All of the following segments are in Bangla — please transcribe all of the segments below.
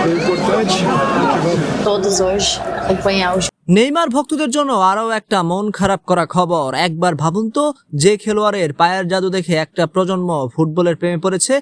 Foi importante. Todos hoje, acompanhar os Neymar ভক্তদের জন্য আরও একটা মন খারাপ করা খবর। একবার ভাবুন তো, যে খেলোয়াড়ের পায়ের জাদু দেখে একটা প্রজন্ম ফুটবলের প্রেমে পড়েছে,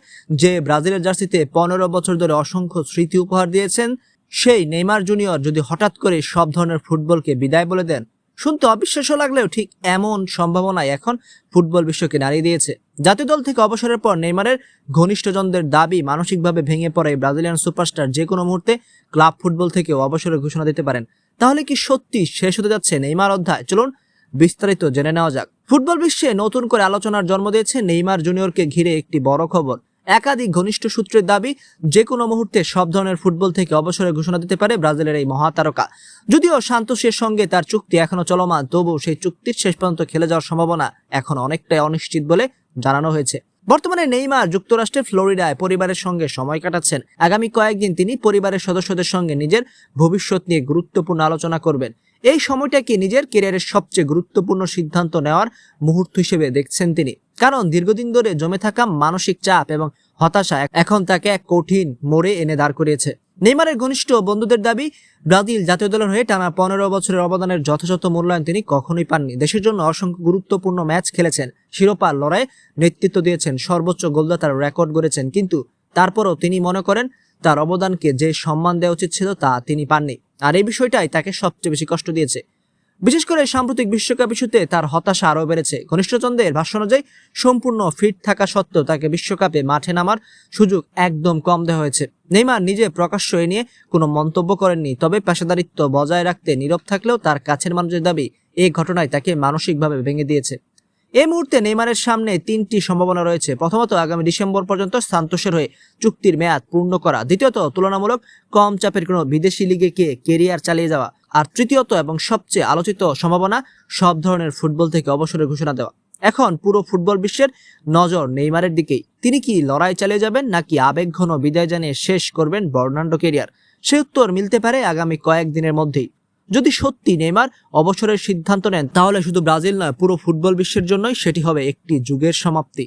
যে ব্রাজিলের জার্সিতে 15 বছর ধরে অসংখ্য স্মৃতি উপহার দিয়েছেন, সেই নেইমার জুনিয়র যদি হঠাৎ করে সব ধরনের ফুটবলকে বিদায় বলে দেন, শুনতে অবিশ্বাস্য লাগলেও ঠিক এমন সম্ভাবনাই এখন ফুটবল বিশ্বকে নাড়িয়ে দিয়েছে। জাতীয় দল থেকে অবসরের পর নেইমারের ঘনিষ্ঠজনদের দাবি, মানসিকভাবে ভেঙে পড়ে ব্রাজিলিয়ান সুপারস্টার যে কোনো মুহূর্তে ক্লাব ফুটবল থেকে অবসরের ঘোষণা দিতে পারেন। তাহলে কি সত্যি শেষ হতে যাচ্ছে নেইমার অধ্যায়? চলুন বিস্তারিত জেনে নেওয়া যাক। ফুটবল বিশ্বে নতুন করে আলোচনার জন্ম দিয়েছে নেইমার জুনিয়রকে ঘিরে একটি বড় খবর। একাধিক ঘনিষ্ঠ সূত্রের দাবি, যে কোনো মুহূর্তে সব ধরনের ফুটবল থেকে অবসরের ঘোষণা দিতে পারে ব্রাজিলের এই মহাতারকা। যদিও সান্তোসের সঙ্গে তার চুক্তি এখনো চলমান, তবুও সেই চুক্তির শেষ পর্যন্ত খেলে যাওয়ার সম্ভাবনা এখন অনেকটাই অনিশ্চিত বলে জানানো হয়েছে। বর্তমানে নেইমার যুক্তরাষ্ট্রের ফ্লোরিডায় পরিবারের সঙ্গে সময় কাটাচ্ছেন। আগামী কয়েকদিন তিনি পরিবারের সদস্যদের সঙ্গে নিজের ভবিষ্যৎ নিয়ে গুরুত্বপূর্ণ আলোচনা করবেন। এই সময়টাকে নিজের ক্যারিয়ারের সবচেয়ে গুরুত্বপূর্ণ সিদ্ধান্ত নেওয়ার মুহূর্ত হিসেবে দেখছেন তিনি, কারণ দীর্ঘদিন ধরে জমে থাকা মানসিক চাপ এবং হতাশা এখন তাকে এক কঠিন মোড়ে এনে দাঁড় করিয়েছে। নেইমারের ঘনিষ্ঠ বন্ধুদের দাবি, ব্রাজিল জাতীয় দলের হয়ে টানা 15 বছরের অবদানের যথাযথ মূল্যায়ন তিনি কখনোই পাননি। দেশের জন্য অসংখ্য গুরুত্বপূর্ণ ম্যাচ খেলেছেন, শিরোপার লড়াইয়ে নেতৃত্ব দিয়েছেন, সর্বোচ্চ গোলদাতার রেকর্ড গড়েছেন, কিন্তু তারপরও তিনি মনে করেন তার অবদানকে যে সম্মান দেওয়া উচিত ছিল তা তিনি পাননি। আর এই বিষয়টাই তাকে সবচেয়ে বেশি কষ্ট দিয়েছে। বিশেষ করে সাম্প্রতিক বিশ্বকাপ ইস্যুতে তার হতাশা আরও বেড়েছে। ঘনিষ্ঠজনদের ভাষ্য অনুযায়ী সম্পূর্ণ ফিট থাকা সত্ত্বেও তাকে বিশ্বকাপে মাঠে নামার সুযোগ একদম কম দেওয়া হয়েছে। নেইমার নিজে প্রকাশ্য এ নিয়ে কোনো মন্তব্য করেননি, তবে পেশাদারিত্ব বজায় রাখতে নীরব থাকলেও তার কাছের মানুষের দাবি, এই ঘটনায় তাকে মানসিকভাবে ভেঙে দিয়েছে। এই মুহূর্তে নেইমারের সামনে তিনটি সম্ভাবনা রয়েছে। প্রথমত, আগামী ডিসেম্বর পর্যন্ত সান্তোসের হয়ে চুক্তির মেয়াদ পূর্ণ করা। দ্বিতীয়ত, তুলনামূলক কম চাপের কোনো বিদেশি লিগে গিয়ে কেরিয়ার চালিয়ে যাওয়া। আর তৃতীয়ত এবং সবচেয়ে আলোচিত সম্ভাবনা, সব ধরনের ফুটবল থেকে অবসরের ঘোষণা দেওয়া। এখন পুরো ফুটবল বিশ্বের নজর নেইমারের দিকেই। তিনি কি লড়াই চালিয়ে যাবেন, নাকি আবেগঘন বিদায় জানিয়ে শেষ করবেন বর্ণাঢ্য কেরিয়ার? সে উত্তর মিলতে পারে আগামী কয়েকদিনের মধ্যেই। যদি সত্যি নেইমার অবসরের সিদ্ধান্ত নেন, তাহলে শুধু ব্রাজিল নয়, পুরো ফুটবল বিশ্বের জন্যই সেটি হবে একটি যুগের সমাপ্তি।